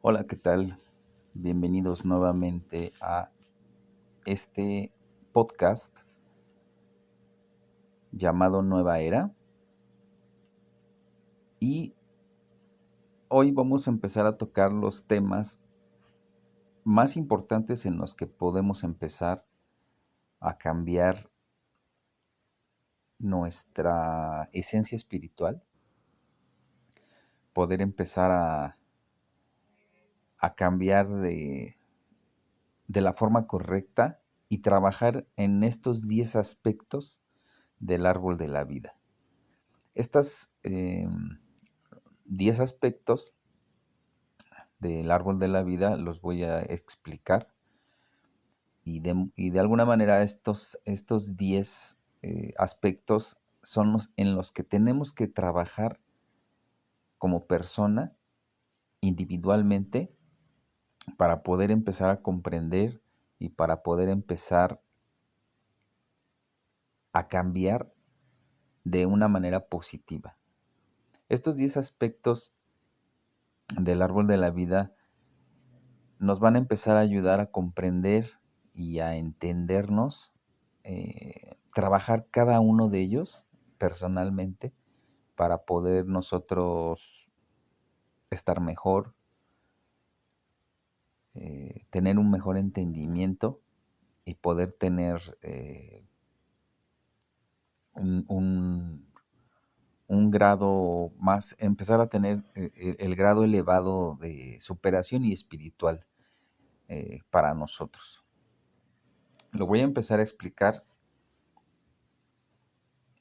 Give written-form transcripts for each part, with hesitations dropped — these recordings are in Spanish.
Hola, ¿qué tal? Bienvenidos nuevamente a este podcast llamado Nueva Era. Y hoy vamos a empezar a tocar los temas más importantes en los que podemos empezar a cambiar nuestra esencia espiritual, poder empezar a cambiar de la forma correcta y trabajar en estos 10 aspectos del árbol de la vida. Estas 10 aspectos del árbol de la vida los voy a explicar y de alguna manera estos 10 aspectos son los en los que tenemos que trabajar como persona individualmente para poder empezar a comprender y para poder empezar a cambiar de una manera positiva. Estos 10 aspectos del árbol de la vida nos van a empezar a ayudar a comprender y a entendernos, trabajar cada uno de ellos personalmente para poder nosotros estar mejor, tener un mejor entendimiento y poder tener un, un- un grado más, empezar a tener el grado elevado de superación y espiritual para nosotros. Lo voy a empezar a explicar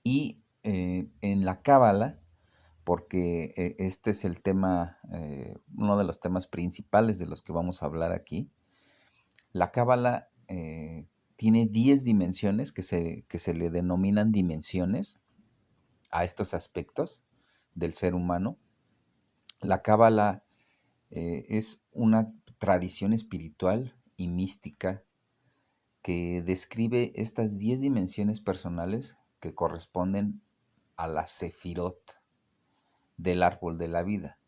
y en la Cábala, porque este es el tema, uno de los temas principales de los que vamos a hablar aquí. La Cábala tiene 10 dimensiones que se le denominan dimensiones a estos aspectos del ser humano. La Cábala es una tradición espiritual y mística que describe estas 10 dimensiones personales que corresponden a la Sefirot del árbol de la vida.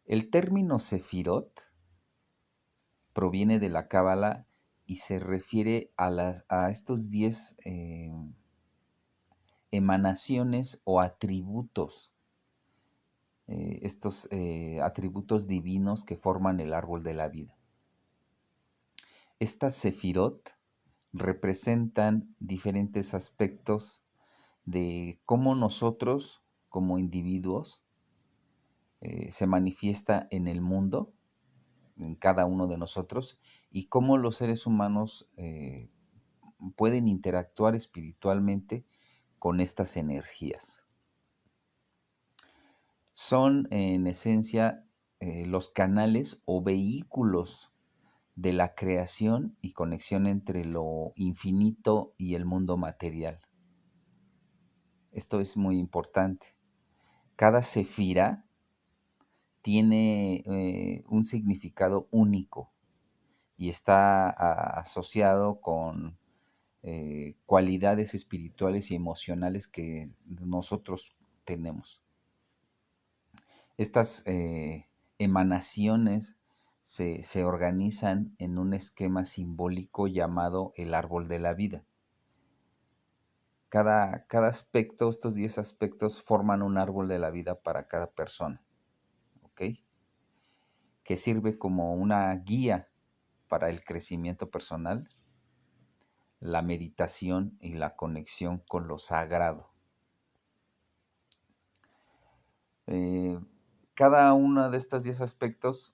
El término Sefirot proviene de la Cábala y se refiere a estos 10 emanaciones o atributos, estos atributos divinos que forman el árbol de la vida. Estas Sefirot representan diferentes aspectos de cómo nosotros, como individuos, se manifiesta en el mundo, en cada uno de nosotros, y cómo los seres humanos pueden interactuar espiritualmente con estas energías. Son en esencia los canales o vehículos de la creación y conexión entre lo infinito y el mundo material. Esto es muy importante. Cada sefira tiene un significado único y está asociado con cualidades espirituales y emocionales que nosotros tenemos. Estas emanaciones se organizan en un esquema simbólico llamado el árbol de la vida. Cada aspecto, estos 10 aspectos forman un árbol de la vida para cada persona, ¿ok? Que sirve como una guía para el crecimiento personal, la meditación y la conexión con lo sagrado. Eh, Cada uno de estos 10 aspectos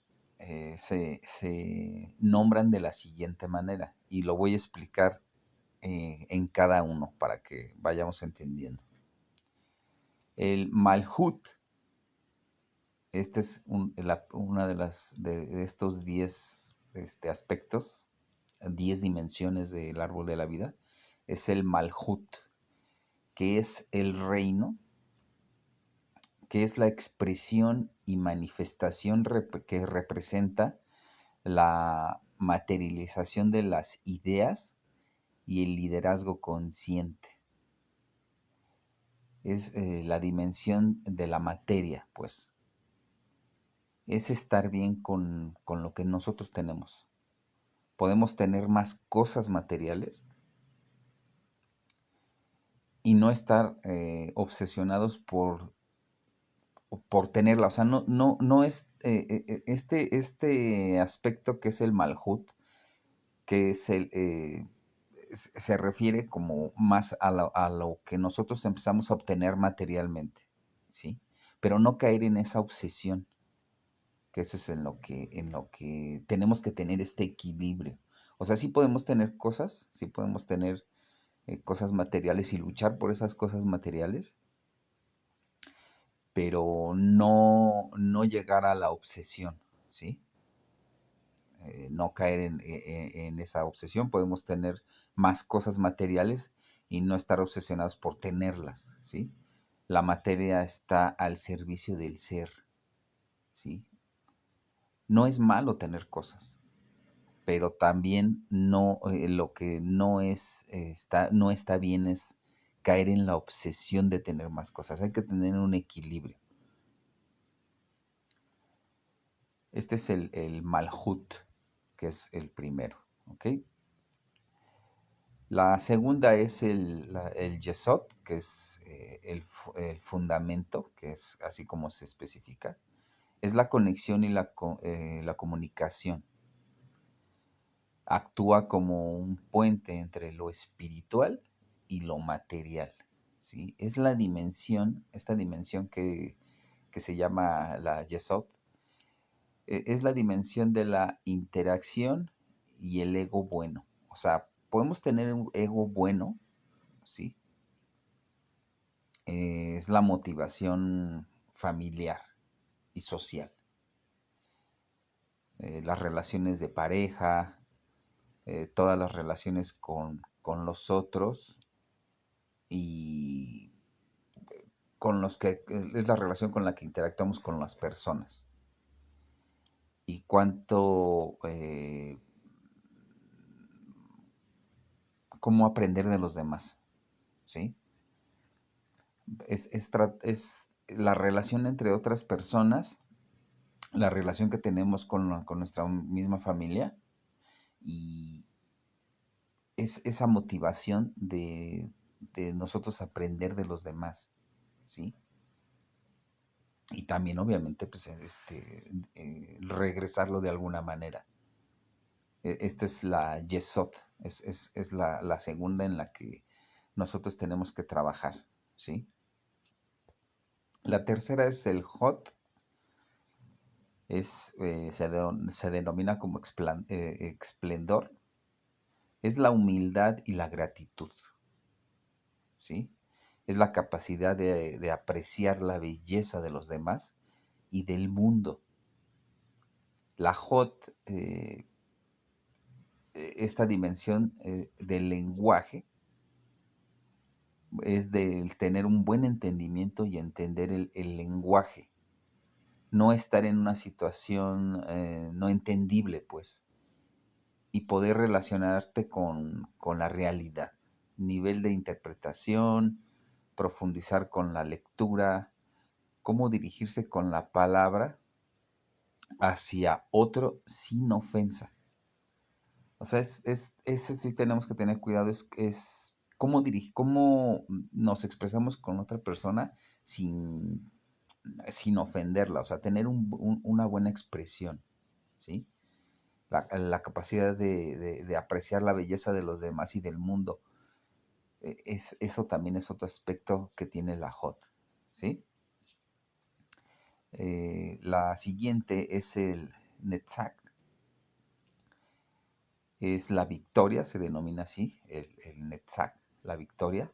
se nombran de la siguiente manera y lo voy a explicar en cada uno para que vayamos entendiendo. El Malhut, este es una de estos 10 aspectos, 10 dimensiones del árbol de la vida, es el Malhut, que es el reino, que es la expresión y manifestación que representa la materialización de las ideas y el liderazgo consciente. Es la dimensión de la materia, pues. es estar bien con lo que nosotros tenemos. Podemos tener más cosas materiales y no estar obsesionados por tenerla. O sea, no es este aspecto que es el malhut, que es se refiere como más a lo que nosotros empezamos a obtener materialmente, ¿sí? Pero no caer en esa obsesión, que eso es en lo que tenemos que tener este equilibrio. O sea, sí podemos tener cosas, sí podemos tener cosas materiales y luchar por esas cosas materiales, pero no llegar a la obsesión, ¿sí? No caer en esa obsesión. Podemos tener más cosas materiales y no estar obsesionados por tenerlas, ¿sí? La materia está al servicio del ser, ¿sí? No es malo tener cosas, pero también lo que no está bien es caer en la obsesión de tener más cosas. Hay que tener un equilibrio. Este es el Malhut, que es el primero, ¿ok? La segunda es el Yesod, que es el fundamento, que es así como se especifica. Es la conexión y la comunicación. Actúa como un puente entre lo espiritual y lo material, ¿sí? Es esta dimensión que se llama la Yesod, es la dimensión de la interacción y el ego bueno. O sea, podemos tener un ego bueno, ¿sí? Es la motivación familiar y social. Las relaciones de pareja, todas las relaciones con los otros y con los que es la relación con la que interactuamos con las personas. Y cómo aprender de los demás, ¿sí? Es la relación entre otras personas, la relación que tenemos con nuestra misma familia y es esa motivación de nosotros aprender de los demás, ¿sí? Y también, obviamente, pues, regresarlo de alguna manera. Esta es la Yesod, es la segunda en la que nosotros tenemos que trabajar, ¿sí? La tercera es el Hot, se denomina como esplendor, es la humildad y la gratitud, ¿sí? Es la capacidad de apreciar la belleza de los demás y del mundo. La Hot, esta dimensión del lenguaje, es del tener un buen entendimiento y entender el lenguaje. No estar en una situación no entendible, pues, y poder relacionarte con la realidad. Nivel de interpretación, profundizar con la lectura, cómo dirigirse con la palabra hacia otro sin ofensa. O sea, ese sí tenemos que tener cuidado, es cómo nos expresamos con otra persona sin ofenderla, o sea, tener una buena expresión, ¿sí? La capacidad de apreciar la belleza de los demás y del mundo. Eso también es otro aspecto que tiene la HOT, ¿sí? La siguiente es el Netzach, es la victoria, se denomina así, el Netzach, la victoria.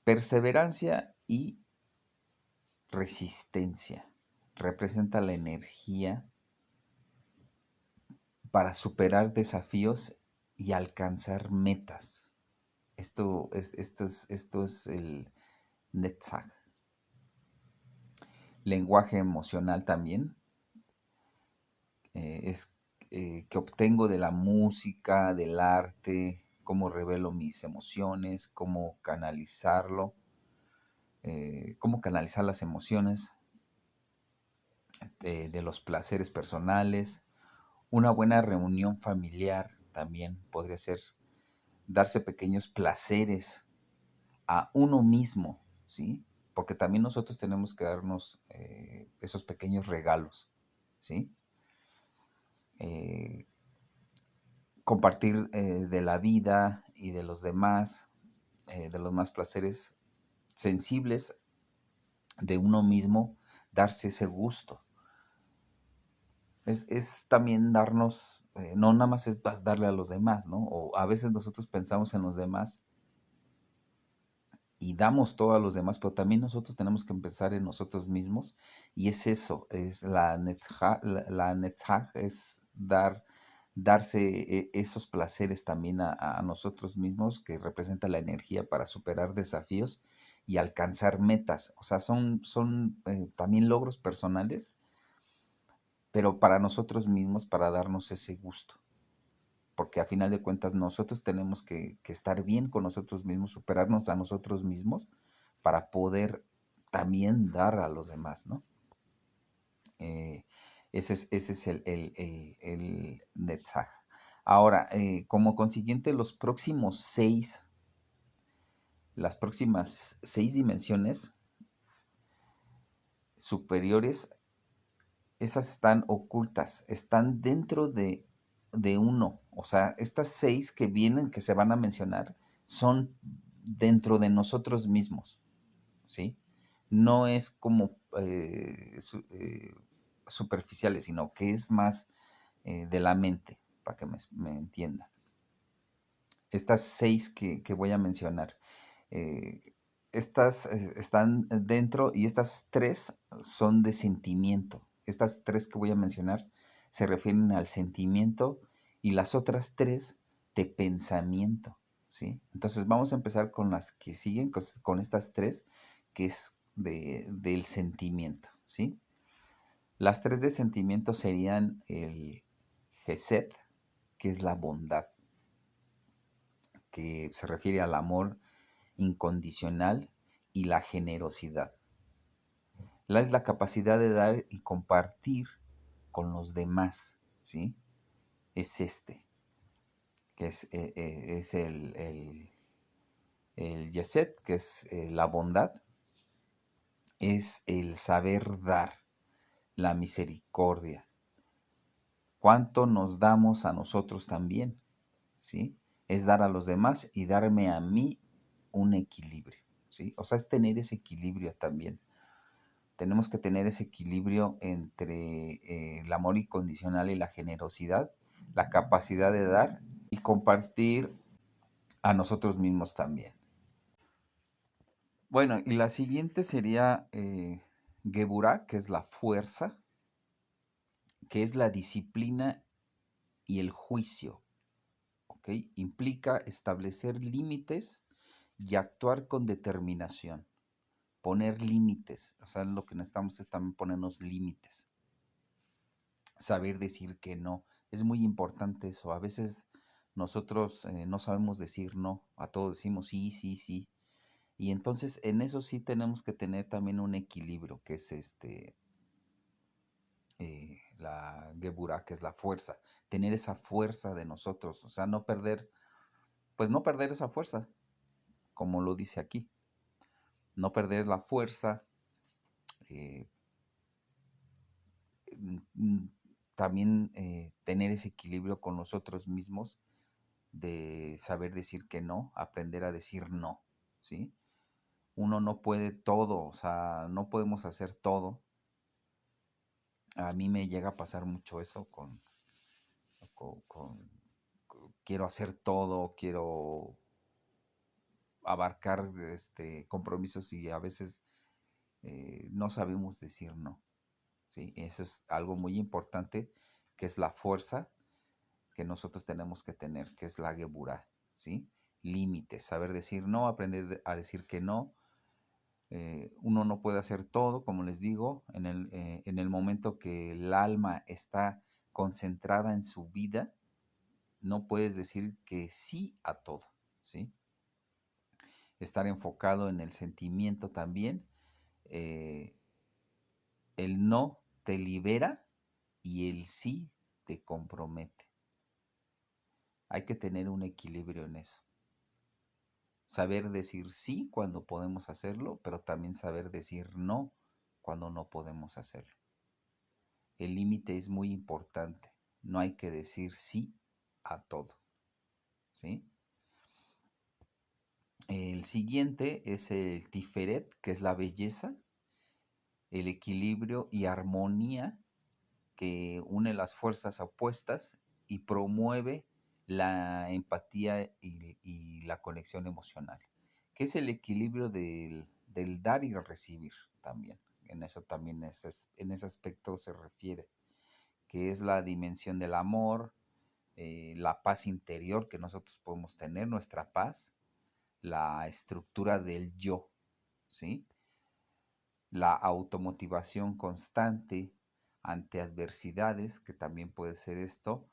Perseverancia y resistencia. Representa la energía para superar desafíos y alcanzar metas. Esto es el Netzach. Lenguaje emocional también. Es que obtengo de la música, del arte, cómo revelo mis emociones, cómo canalizar las emociones de los placeres personales, una buena reunión familiar también podría ser darse pequeños placeres a uno mismo, ¿sí? Porque también nosotros tenemos que darnos esos pequeños regalos, ¿sí? Eh, Compartir de la vida y de los más placeres sensibles de uno mismo, darse ese gusto. Es también darnos, no nada más es darle a los demás, ¿no? O a veces nosotros pensamos en los demás y damos todo a los demás, pero también nosotros tenemos que empezar en nosotros mismos y es eso, es la netzach es darse esos placeres también a nosotros mismos, que representa la energía para superar desafíos y alcanzar metas. O sea, son también logros personales, pero para nosotros mismos, para darnos ese gusto. Porque a final de cuentas nosotros tenemos que estar bien con nosotros mismos, superarnos a nosotros mismos para poder también dar a los demás, ¿no? Eh, ese es el Netzach. Ahora, como consiguiente, las próximas 6 dimensiones superiores, esas están ocultas, están dentro de uno. O sea, estas 6 que vienen, que se van a mencionar, son dentro de nosotros mismos, ¿sí? No es como superficiales, sino que es más de la mente, para que me entiendan. Estas 6 que voy a mencionar, eh, estas están dentro y estas 3 son de sentimiento. Estas 3 que voy a mencionar se refieren al sentimiento y las otras 3 de pensamiento, ¿sí? Entonces vamos a empezar con las que siguen, con estas 3 que es del sentimiento, ¿sí? Las 3 de sentimiento serían el Gesed, que es la bondad, que se refiere al amor incondicional y la generosidad. Es la capacidad de dar y compartir con los demás, ¿sí? Es que es el Yeset, que es la bondad, es el saber dar, la misericordia. ¿Cuánto nos damos a nosotros también? ¿Sí? Es dar a los demás y darme a mí un equilibrio, ¿sí? O sea, es tener ese equilibrio también. Tenemos que tener ese equilibrio entre el amor incondicional y la generosidad, la capacidad de dar y compartir a nosotros mismos también. Bueno, y la siguiente sería Geburah, que es la fuerza, que es la disciplina y el juicio, ¿ok? Implica establecer límites y actuar con determinación. Poner límites, o sea, lo que necesitamos es también ponernos límites. Saber decir que no. Es muy importante eso. A veces nosotros no sabemos decir no. A todo decimos sí, sí, sí. Y entonces en eso sí tenemos que tener también un equilibrio, que es la Geburah, que es la fuerza. Tener esa fuerza de nosotros. O sea, no perder, pues no perder esa fuerza, como lo dice aquí. No perder la fuerza. eh, mm, También tener ese equilibrio con nosotros mismos de saber decir que no, aprender a decir no, ¿sí? Uno no puede todo, o sea, no podemos hacer todo. A mí me llega a pasar mucho eso con- con- quiero hacer todo, quiero abarcar compromisos y a veces no sabemos decir no, ¿sí? Eso es algo muy importante, que es la fuerza que nosotros tenemos que tener, que es la Geburah, ¿sí? Límites, saber decir no, aprender a decir que no. Uno no puede hacer todo, como les digo, en el momento que el alma está concentrada en su vida, no puedes decir que sí a todo, ¿sí? Estar enfocado en el sentimiento también. eh, el no te libera y el sí te compromete. Hay que tener un equilibrio en eso. Saber decir sí cuando podemos hacerlo, pero también saber decir no cuando no podemos hacerlo. El límite es muy importante. No hay que decir sí a todo, ¿sí? El siguiente es el Tiferet, que es la belleza, el equilibrio y armonía que une las fuerzas opuestas y promueve la empatía y la conexión emocional, que es el equilibrio del dar y recibir también. En eso también en ese aspecto se refiere, que es la dimensión del amor, la paz interior que nosotros podemos tener, nuestra paz, la estructura del yo, ¿sí? La automotivación constante ante adversidades, que también puede ser esto.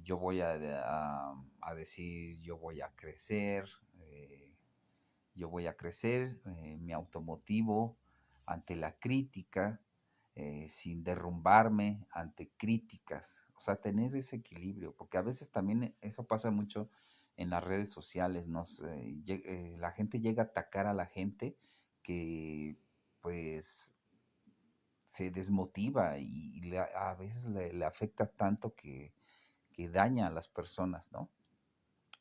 Yo voy a decir, yo voy a crecer, me automotivo ante la crítica, sin derrumbarme ante críticas. O sea, tener ese equilibrio, porque a veces también eso pasa mucho en las redes sociales. La gente llega a atacar a la gente que pues se desmotiva a veces le afecta tanto que daña a las personas, ¿no?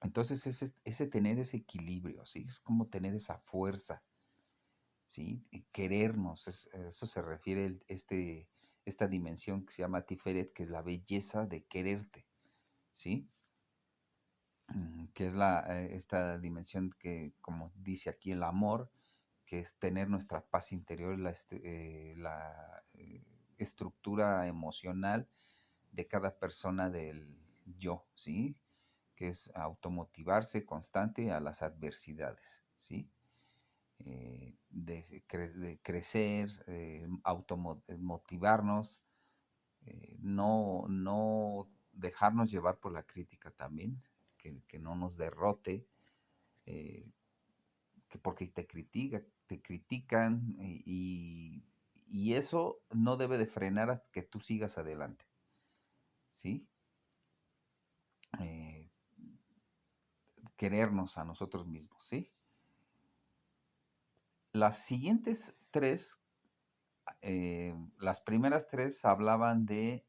Entonces ese tener ese equilibrio, ¿sí? Es como tener esa fuerza, ¿sí? Y querernos, eso se refiere esta dimensión que se llama Tiferet, que es la belleza de quererte, ¿sí? Que es esta dimensión que, como dice aquí, el amor, que es tener nuestra paz interior, la estructura emocional de cada persona del yo, ¿sí? Que es automotivarse constante a las adversidades, ¿sí? De crecer, automotivarnos, no dejarnos llevar por la crítica también, que no nos derrote, eh, que porque te critican y eso no debe de frenar a que tú sigas adelante, ¿sí? Eh, Querernos a nosotros mismos, ¿sí? Las siguientes tres, las primeras tres hablaban del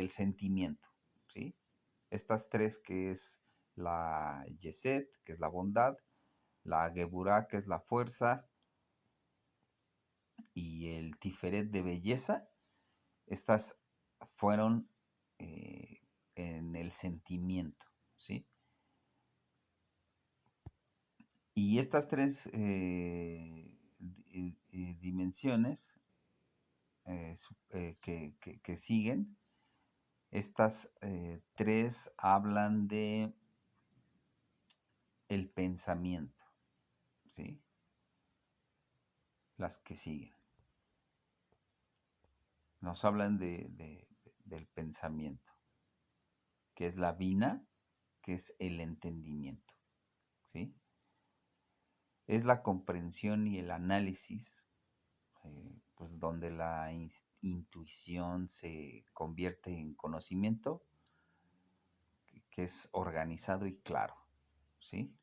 sentimiento, ¿sí? Estas tres que es la Yeset, que es la bondad, la Geburah, que es la fuerza, y el Tiferet de belleza, estas fueron en el sentimiento, ¿sí? Y estas tres dimensiones que siguen, estas tres hablan de el pensamiento, ¿sí? Las que siguen. Nos hablan del pensamiento, que es la vina, que es el entendimiento, ¿sí? Es la comprensión y el análisis, pues donde la intuición se convierte en conocimiento, que es organizado y claro, ¿sí?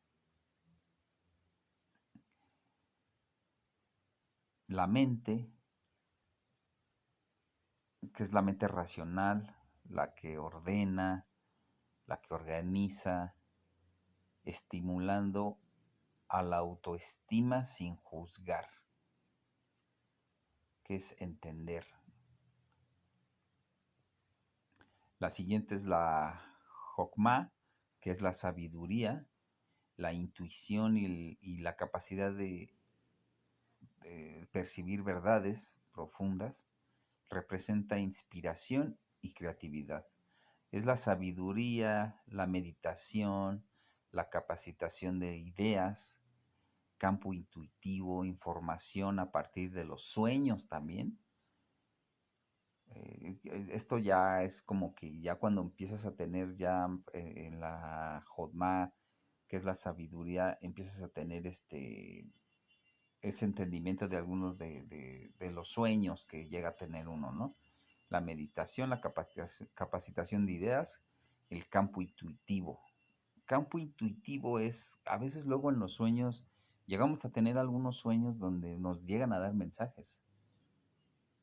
La mente, que es la mente racional, la que ordena, la que organiza, estimulando a la autoestima sin juzgar, que es entender. La siguiente es la Jokma, que es la sabiduría, la intuición y la capacidad de percibir verdades profundas. Representa inspiración y creatividad. Es la sabiduría, la meditación, la capacitación de ideas, campo intuitivo, información a partir de los sueños también. Esto ya es como que ya cuando empiezas a tener ya en la Jodma, que es la sabiduría, empiezas a tener ese entendimiento de algunos de los sueños que llega a tener uno, ¿no? La meditación, la capacitación de ideas, el campo intuitivo. Campo intuitivo es, a veces luego en los sueños, llegamos a tener algunos sueños donde nos llegan a dar mensajes.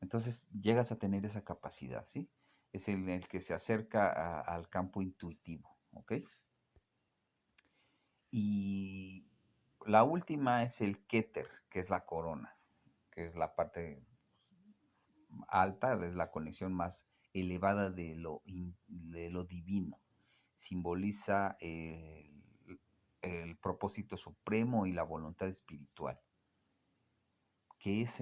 Entonces llegas a tener esa capacidad, ¿sí? Es el que se acerca al campo intuitivo, ¿ok? Y la última es el Keter, que es la corona, que es la parte alta, es la conexión más elevada de lo divino. Simboliza el propósito supremo y la voluntad espiritual, que es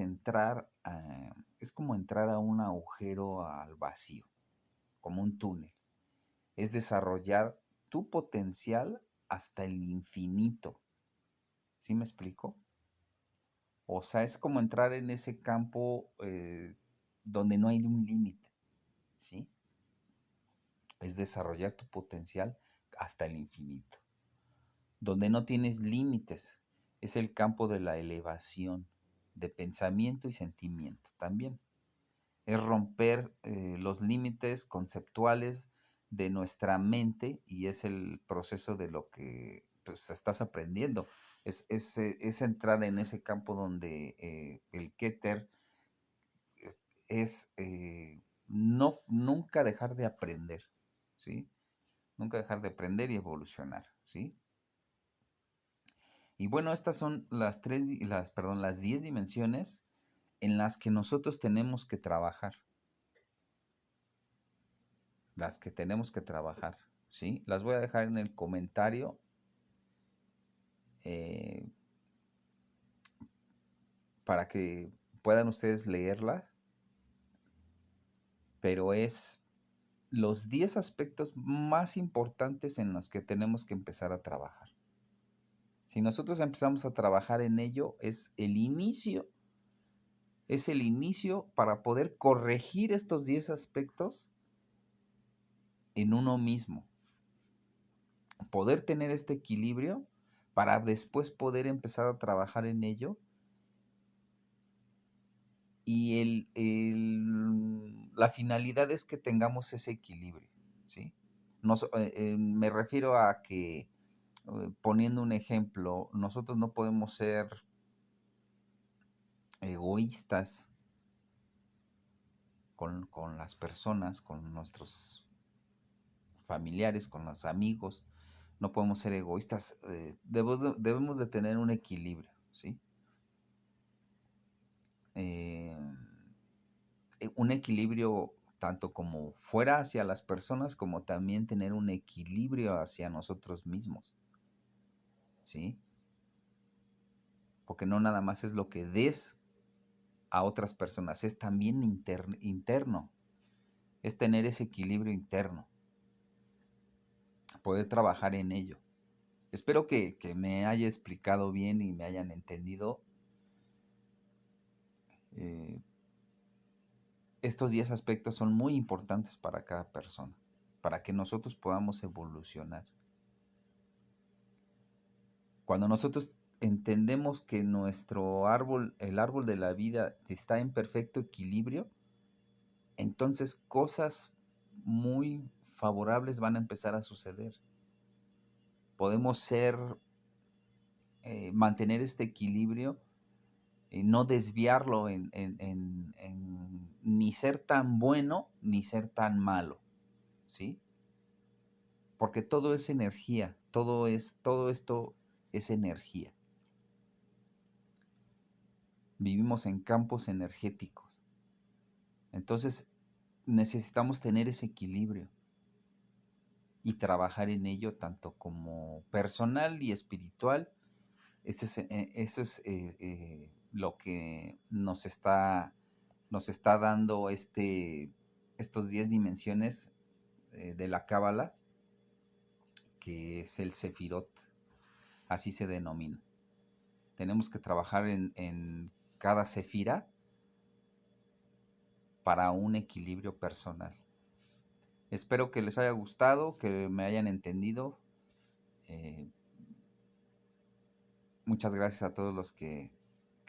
es como entrar a un agujero al vacío, como un túnel. Es desarrollar tu potencial hasta el infinito. ¿Sí me explico? O sea, es como entrar en ese campo donde no hay un límite, ¿sí? Es desarrollar tu potencial hasta el infinito. Donde no tienes límites, es el campo de la elevación, de pensamiento y sentimiento también. Es romper los límites conceptuales de nuestra mente y es el proceso de lo que pues, estás aprendiendo. Es entrar en ese campo donde el Keter es nunca dejar de aprender, ¿sí? Nunca dejar de aprender y evolucionar, ¿sí? Y bueno, estas son las 10 dimensiones en las que nosotros tenemos que trabajar. Las que tenemos que trabajar, ¿sí? Las voy a dejar en el comentario eh, para que puedan ustedes leerlas, pero es los 10 aspectos más importantes en los que tenemos que empezar a trabajar. Si nosotros empezamos a trabajar en ello, es el inicio para poder corregir estos 10 aspectos en uno mismo. Poder tener este equilibrio para después poder empezar a trabajar en ello. Y la finalidad es que tengamos ese equilibrio, ¿sí? Me refiero a que, poniendo un ejemplo, nosotros no podemos ser egoístas con las personas, con nuestros familiares, con los amigos. No podemos ser egoístas. Debemos de tener un equilibrio, ¿sí? Eh, un equilibrio tanto como fuera hacia las personas, como también tener un equilibrio hacia nosotros mismos, ¿sí? Porque no nada más es lo que des a otras personas, es también interno, es tener ese equilibrio interno, poder trabajar en ello. Espero que me haya explicado bien y me hayan entendido. Eh, estos 10 aspectos son muy importantes para cada persona, para que nosotros podamos evolucionar. Cuando nosotros entendemos que nuestro árbol, el árbol de la vida, está en perfecto equilibrio, entonces cosas muy favorables van a empezar a suceder. Podemos mantener este equilibrio, no desviarlo ni ser tan bueno ni ser tan malo, ¿sí? Porque todo es energía, todo esto es energía. Vivimos en campos energéticos. Entonces necesitamos tener ese equilibrio y trabajar en ello tanto como personal y espiritual. Eso es lo que nos está dando estos 10 dimensiones de la Cábala, que es el Sefirot, así se denomina. Tenemos que trabajar en cada sefira para un equilibrio personal. Espero que les haya gustado, que me hayan entendido. Muchas gracias a todos los que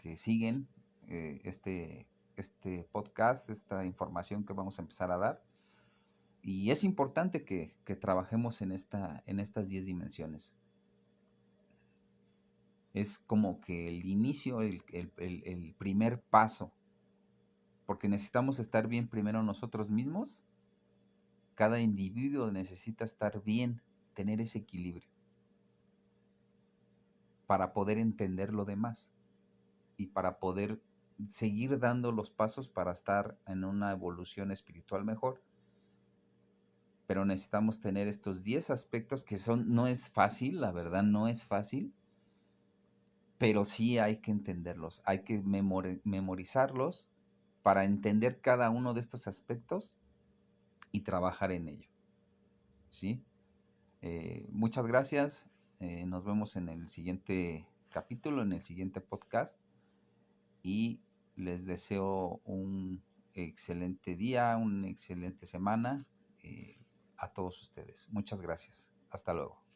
que siguen este podcast, esta información que vamos a empezar a dar. Y es importante que trabajemos en estas 10 dimensiones. Es como que el inicio, el primer paso, porque necesitamos estar bien primero nosotros mismos. Cada individuo necesita estar bien, tener ese equilibrio para poder entender lo demás y para poder seguir dando los pasos para estar en una evolución espiritual mejor. Pero necesitamos tener estos 10 aspectos que no es fácil, la verdad no es fácil, pero sí hay que entenderlos, hay que memorizarlos para entender cada uno de estos aspectos y trabajar en ello, ¿sí? Muchas gracias, nos vemos en el siguiente capítulo, en el siguiente podcast, y les deseo un excelente día, una excelente semana a todos ustedes. Muchas gracias. Hasta luego.